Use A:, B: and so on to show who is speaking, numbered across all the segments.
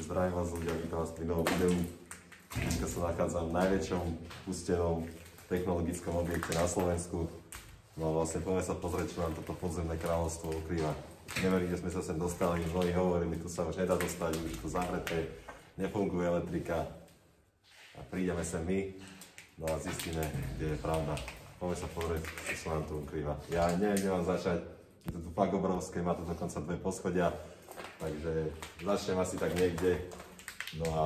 A: Zdravím vás ľudia, vítam vás pri novom videu. Dneska sa nachádzam v najväčšom pustenom technologickom objekte na Slovensku. No vlastne poďme sa pozrieť, čo nám toto podzemné kráľovstvo ukrýva. Neverím, že sme sa sem dostali, mnohí hovorili, tu sa už nedá dostať, už je to zavreté, nefunguje elektrika. A prídeme sem my, no a zistíme, kde je pravda. Poďme sa pozrieť, čo sa nám tu ukrýva. Ja neviem, kde mám začať, je to tu fakt obrovské, má tu dokonca 2 poschodia. Takže začnem asi tak niekde, no a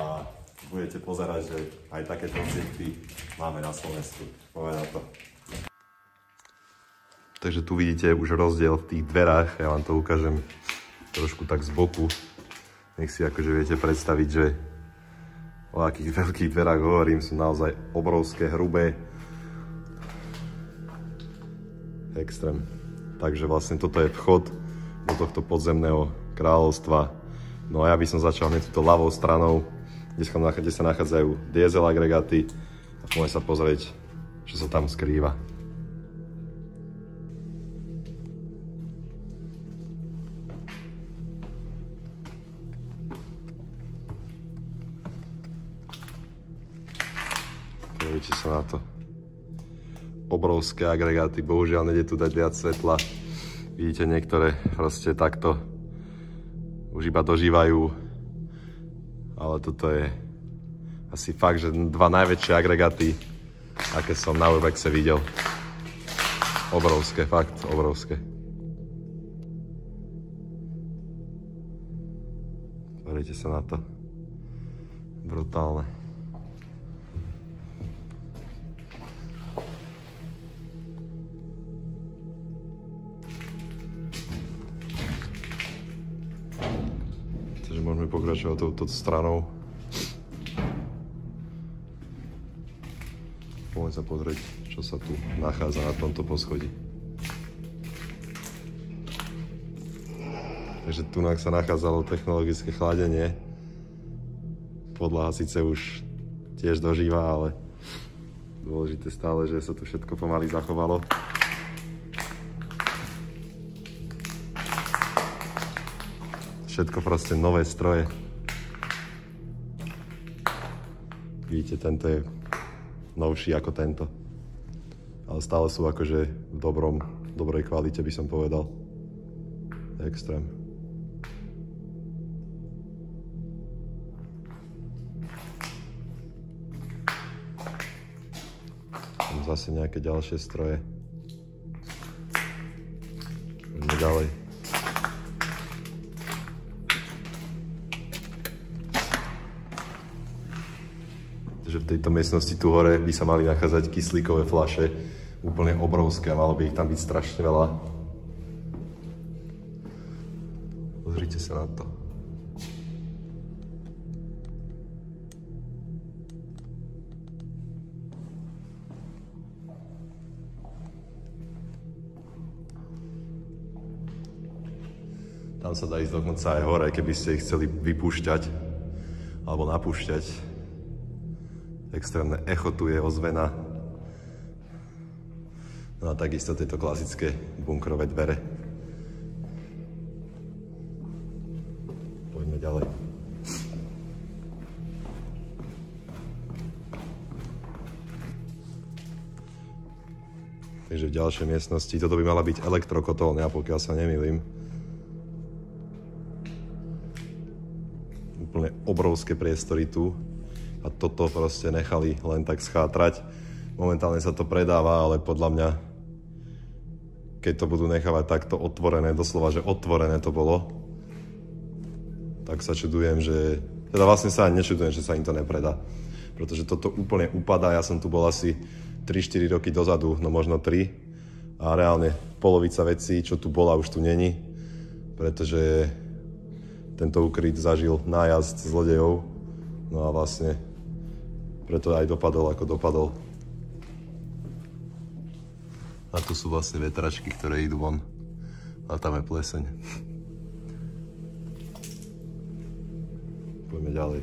A: budete pozerať, že aj takéto objekty máme na Slovensku. Poďme na to. Takže tu vidíte už rozdiel v tých dverách, ja vám to ukážem trošku tak z boku. Nech si akože viete predstaviť, že o akých veľkých dverách hovorím, sú naozaj obrovské, hrubé. Extrém. Takže vlastne toto je vchod do tohto podzemného kráľovstva. No a ja by som začal hneď túto ľavou stranou, kde sa nachádzajú diesel agregáty a poďme sa pozrieť, čo sa tam skrýva. Pozrite sa na to. Obrovské agregáty, bohužiaľ nejde tu dať viac svetla. Vidíte, niektoré proste takto už iba dožívajú, ale toto je asi fakt, že 2 najväčšie agregáty, aké som na Urbexe videl. Obrovské, fakt obrovské. Pozrite sa na to. Brutálne. Takže môžeme pokračovať touto stranou. Poďme sa pozrieť, čo sa tu nachádza na tomto poschodí. Takže tu sa nachádzalo technologické chladenie. Podlaha síce už tiež dožíva, ale dôležité stále, že sa tu všetko pomaly zachovalo. Všetko proste nové stroje. Vidíte, tento je novší ako tento. Ale stále sú akože v dobrej kvalite, by som povedal. Extrém. Tam zase nejaké ďalšie stroje. Ideme ďalej. Že v tejto miestnosti tu hore by sa mali nachádzať kyslíkové fľaše, úplne obrovské a malo by ich tam byť strašne veľa. Pozrite sa na to. Tam sa dá ísť dokonca aj hore, keby ste ich chceli vypúšťať alebo napúšťať. Extrémne echo tu je, ozvena. No a takisto tieto klasické bunkrové dvere. Poďme ďalej. Takže v ďalšej miestnosti, toto by mala byť elektrokotolňa, pokiaľ sa nemýlim. Úplne obrovské priestory tu. A toto proste nechali len tak schátrať. Momentálne sa to predáva, ale podľa mňa, keď to budú nechávať takto otvorené, doslova, že otvorené to bolo, tak sa čudujem, že... Teda vlastne sa ani nečudujem, že sa im to nepredá. Pretože toto úplne upadá. Ja som tu bol asi 3-4 roky dozadu, no možno 3. A reálne polovica vecí, čo tu bola, už tu není. Pretože tento úkryt zažil nájazd zlodejov. No a vlastne preto aj dopadol, ako dopadol. A tu sú vlastne vetračky, ktoré idú von. A tam je pleseň. Poďme ďalej.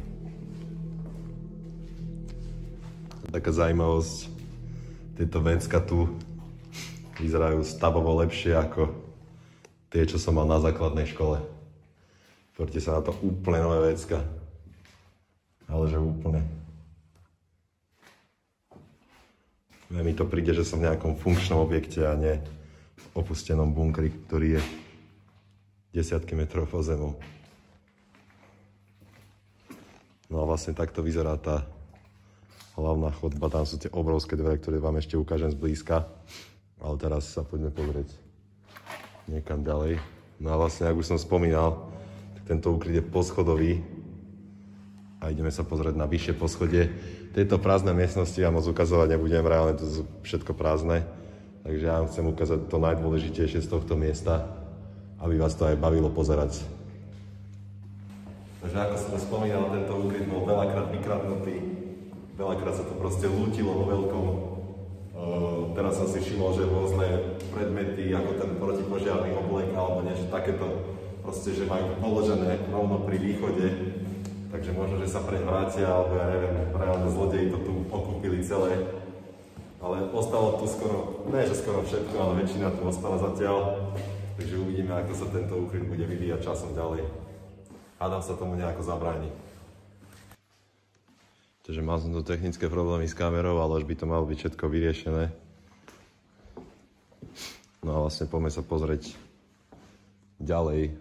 A: Taká zaujímavosť. Tieto vecka tu vyzerajú stavovo lepšie ako tie, čo som mal na základnej škole. Pozrite sa na to, úplne nové vecka. Ale že úplne. Mi to príde, že som v nejakom funkčnom objekte a nie v opustenom bunkri, ktorý je desiatky metrov pod zemou. No a vlastne takto vyzerá tá hlavná chodba. Tam sú tie obrovské dvere, ktoré vám ešte ukážem zblízka. Ale teraz sa poďme pozrieť niekam ďalej. No a vlastne, ako už som spomínal, tento úkryt je poschodový. A ideme sa pozrieť na vyššie poschodie. Tieto prázdne miestnosti ja moc ukazovať nebudem, reálne to sú všetko prázdne. Takže ja vám chcem ukázať to najdôležitejšie z tohto miesta, aby vás to aj bavilo pozerať. Takže ako som spomínal, tento úkryt bol veľakrát vykradnutý. Veľakrát sa to proste lútilo vo veľkom. Teraz som si všimol, že rôzne predmety, ako ten protipožiarny oblek alebo niečo takéto, proste, že majú položené rovno pri východe. Takže možno, že sa preň vrátia, alebo ja neviem, reálne zlodeji to tu okúpili celé. Ale ostalo tu skoro, ne že skoro všetko, ale väčšina tu ostala zatiaľ. Takže uvidíme, ako sa tento úkryt bude vyvíjať časom ďalej. Hádam sa tomu nejako zabráni. Takže mal som tu technické problémy s kamerou, ale už by to malo byť všetko vyriešené. No a vlastne poďme sa pozrieť ďalej,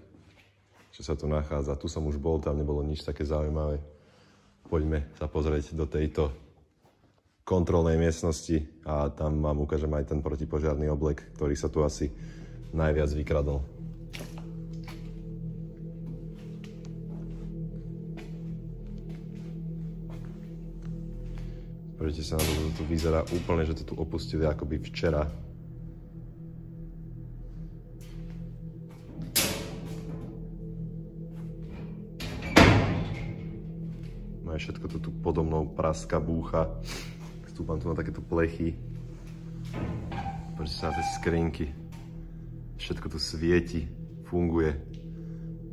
A: čo sa tu nachádza. Tu som už bol, tam nebolo nič také zaujímavé. Poďme sa pozrieť do tejto kontrolnej miestnosti a tam vám ukážem aj ten protipožiarny oblek, ktorý sa tu asi najviac vykradol. Pozrite sa na to, že to vyzerá úplne, že to tu opustili akoby včera. Aj všetko to tu podo mnou praska, búcha. Stúpam tu na takéto plechy. Pozrite sa na tie skrinky. Všetko tu svieti, funguje.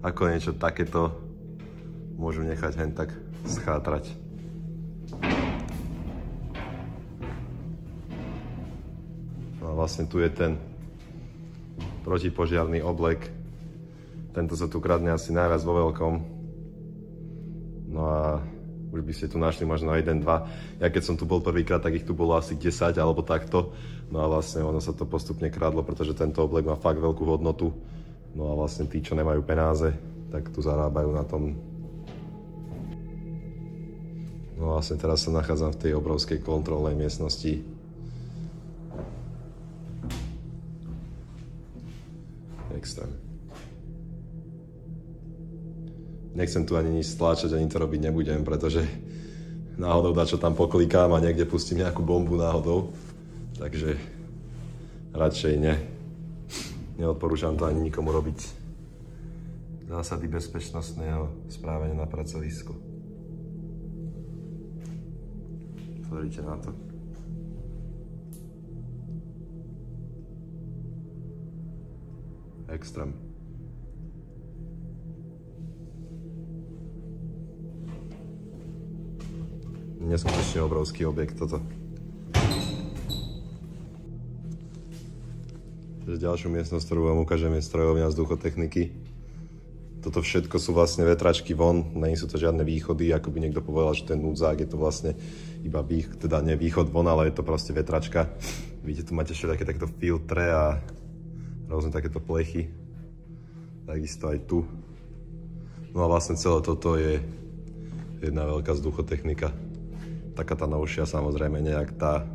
A: Ako niečo takéto môžu nechať hen tak schátrať. No a vlastne tu je ten protipožiarny oblek. Tento sa tu kradne asi najviac vo veľkom. No a už by ste tu našli možno 1, 2. Ja keď som tu bol prvýkrát, tak ich tu bolo asi 10 alebo takto. No a vlastne ono sa to postupne kradlo, pretože tento oblek má fakt veľkú hodnotu. No a vlastne tí, čo nemajú penáze, tak tu zarábajú na tom. No a vlastne teraz sa nachádzam v tej obrovskej kontrolnej miestnosti. Extrém. Nechcem tu ani nič stláčať, ani to robiť nebudem, pretože náhodou dačo tam poklikám a niekde pustím nejakú bombu náhodou. Takže radšej ne. Neodporúčam to ani nikomu robiť. Zásady bezpečnostného správania na pracovisku. Pozrite na to. Extrém. Neskutočne obrovský objekt toto. Ďalšiu miestnosť, ktorú vám ukážem, je strojovňa vzduchotechniky. Toto všetko sú vlastne vetračky von, nie sú to žiadne východy, ako by niekto povedal, že ten núdzák je to vlastne iba teda nie východ von, ale je to proste vetračka. Vidíte, tu máte všetky takéto filtre a rôzne takéto plechy. Takisto aj tu. No a vlastne celé toto je jedna veľká vzduchotechnika. Taká tá novšia, samozrejme, nejak tá,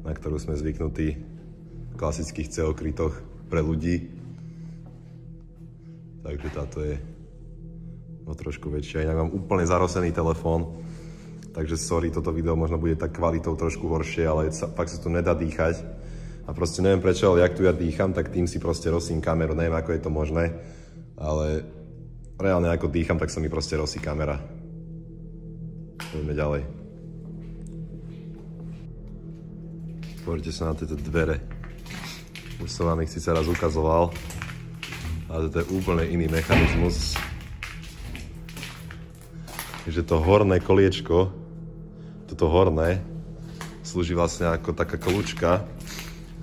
A: na ktorú sme zvyknutí v klasických CO-krytoch pre ľudí. Takže táto je o trošku väčšia. Inak mám úplne zarosený telefón, takže sorry, toto video možno bude tak kvalitou trošku horšie, ale fakt sa tu nedá dýchať. A proste neviem prečo, ale jak tu ja dýcham, tak tým si proste rosím kameru. Neviem, ako je to možné, ale reálne ako dýcham, tak sa mi proste rosí kamera. Poďme ďalej. Pozrite sa na tieto dvere. Už som vám ich síce raz ukazoval, ale to je úplne iný mechanizmus. Takže to horné koliečko, toto horné, slúži vlastne ako taká kľúčka.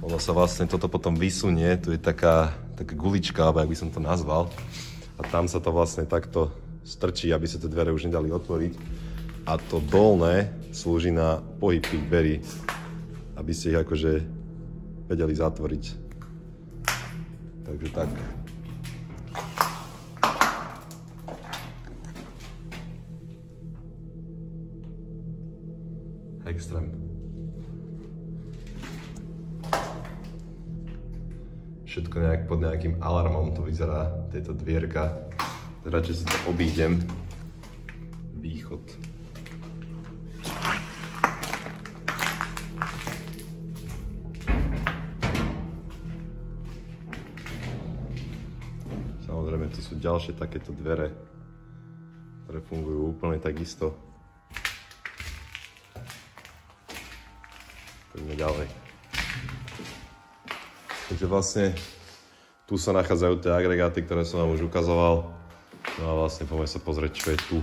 A: Ono sa vlastne toto potom vysunie, tu je taká gulička, alebo jak by som to nazval. A tam sa to vlastne takto strčí, aby sa tie dvere už nedali otvoriť. a to dolné slúži na pohyb tých dverí, aby ste ich akože vedeli zatvoriť. Takže tak. Extrém. Všetko nejak pod nejakým alarmom to vyzerá, tieto dvierka. Radšej si to obídem. Východ. Samozrejme, tu sú ďalšie takéto dvere, ktoré fungujú úplne takisto. Poďme ďalej. Takže vlastne tu sa nachádzajú tie agregáty, ktoré som vám už ukazoval. No a vlastne poďme sa pozrieť, čo je tu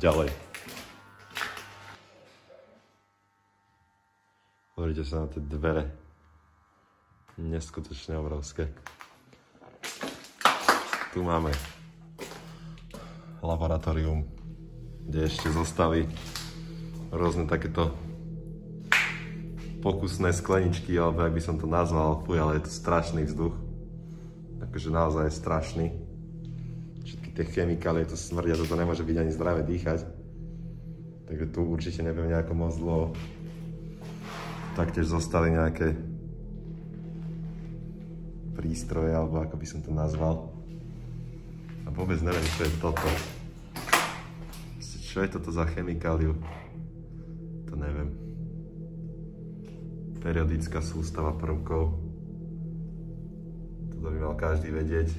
A: ďalej. Pozrite sa na tie dvere. Neskutočne obrovské. Tu máme laboratórium, kde ešte zostali rôzne takéto pokusné skleničky, alebo jak by som to nazval, fuj, ale je to strašný vzduch. Takže naozaj je strašný. Všetky tie chemikálie to smrdia, toto nemôže byť ani zdravé dýchať. Takže tu určite nebudem nejako moc dlho. Taktiež zostali nejaké prístroje, alebo ako by som to nazval. A vôbec neviem, čo je toto. Čo je toto za chemikáliu? To neviem. Periodická sústava prvkov. Toto by mal každý vedieť.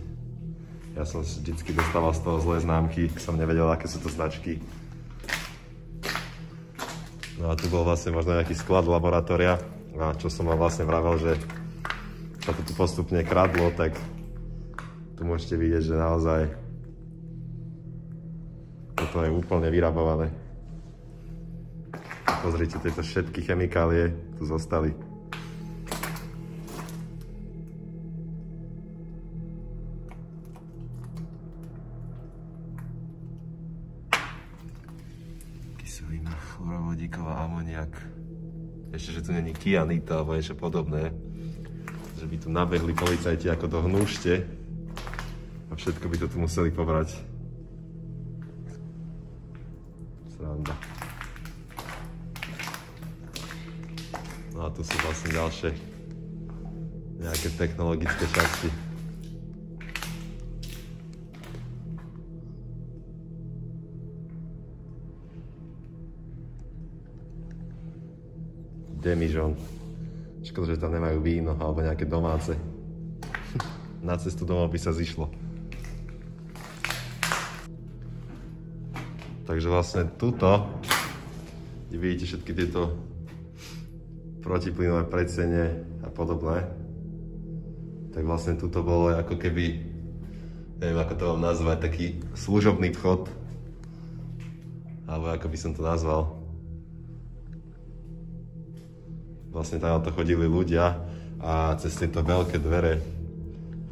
A: Ja som vždycky dostával z toho zlé známky, som nevedel, aké sú to značky. No a tu bol vlastne možno nejaký sklad laboratória. A čo som vám vlastne vravel, že sa to tu postupne kradlo, tak tu môžete vidieť, že naozaj toto je úplne vyrabované. Pozrite, tieto všetky chemikálie tu zostali. Kyselina, chlorovodíková, amoniak. Ešte, že tu není kyanit alebo niečo podobné. Že by tu nabehli policajti ako do hnúšte a všetko by to tu museli pobrať. Sranda. No a tu sú vlastne ďalšie nejaké technologické časti. Demižon. Škoda, že tam nemajú víno alebo nejaké domáce. Na cestu domov by sa zišlo. Takže vlastne tuto, kde vidíte všetky tieto protiplynové predsene a podobné, tak vlastne tuto bolo ako keby, neviem ako to vám nazvať, taký služobný vchod, alebo ako by som to nazval. Vlastne tam to chodili ľudia a cez tieto veľké dvere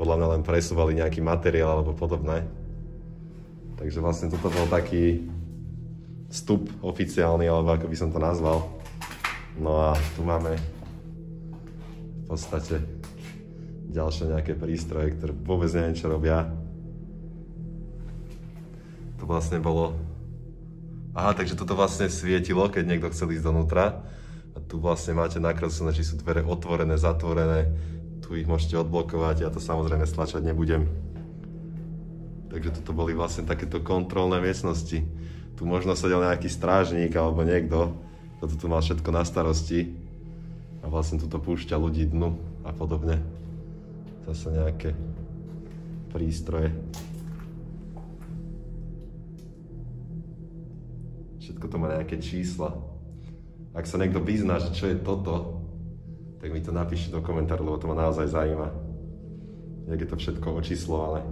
A: podľa mňa len presúvali nejaký materiál alebo podobné. Takže vlastne toto bol taký vstup oficiálny, alebo ako by som to nazval. No a tu máme v podstate ďalšie nejaké prístroje, ktoré vôbec neviem, čo robia. To vlastne bolo... Aha, takže toto vlastne svietilo, keď niekto chcel ísť donútra. A tu vlastne máte nakreslené, či sú dvere otvorené, zatvorené. Tu ich môžete odblokovať, ja to samozrejme stlačať nebudem. Takže toto boli vlastne takéto kontrolné miestnosti. Tu možno sedel nejaký strážnik alebo niekto, kto tu mal všetko na starosti a vlastne tuto púšťa ľudí dnu a podobne. Zase nejaké prístroje. Všetko to má nejaké čísla. Ak sa niekto vyzná, že čo je toto, tak mi to napíšte do komentáru, lebo to ma naozaj zaujíma. Jak je to všetko očíslované.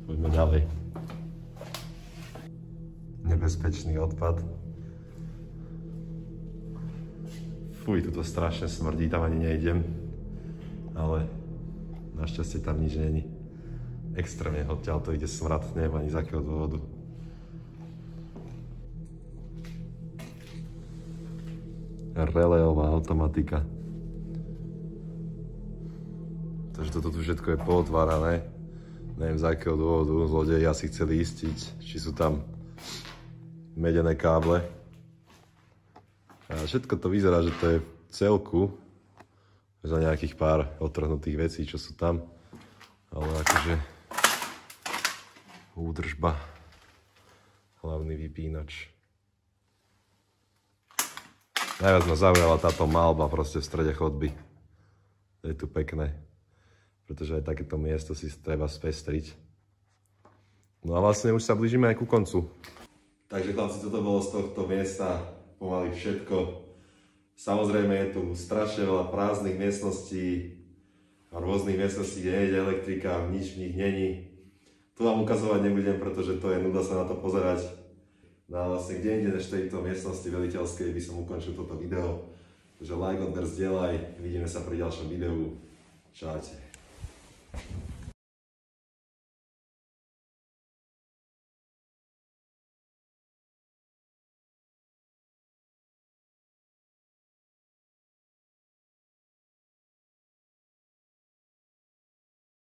A: Poďme ďalej. Nebezpečný odpad. Fuj, tu to strašne smrdí, tam ani nejdem. Ale našťastie tam nič není. extrémne odtiaľ to ide smrad, neviem ani z akého dôvodu. Reléová automatika. Takže toto tu všetko je pootvárané. Neviem z akého dôvodu, zlodeji asi chceli istiť, či sú tam medené káble. A všetko to vyzerá, že to je v celku za nejakých pár odtrhnutých vecí, čo sú tam. Ale akože údržba, hlavný vypínač. Najviac ma zaujala táto malba proste v strede chodby. Je tu pekné, pretože aj takéto miesto si treba spestriť. No a vlastne už sa blížime aj ku koncu. Takže chlapci, toto bolo z tohto miesta pomaly všetko. Samozrejme je tu strašne veľa prázdnych miestností a rôznych miestností, kde nejde elektrika, nič v nich není. Tu vám ukazovať nebudem, pretože to je nuda sa na to pozerať. No a vlastne kde inde než v tejto miestnosti veliteľskej by som ukončil toto video. Takže like, odber, zdieľaj, vidíme sa pri ďalšom videu. Čaute.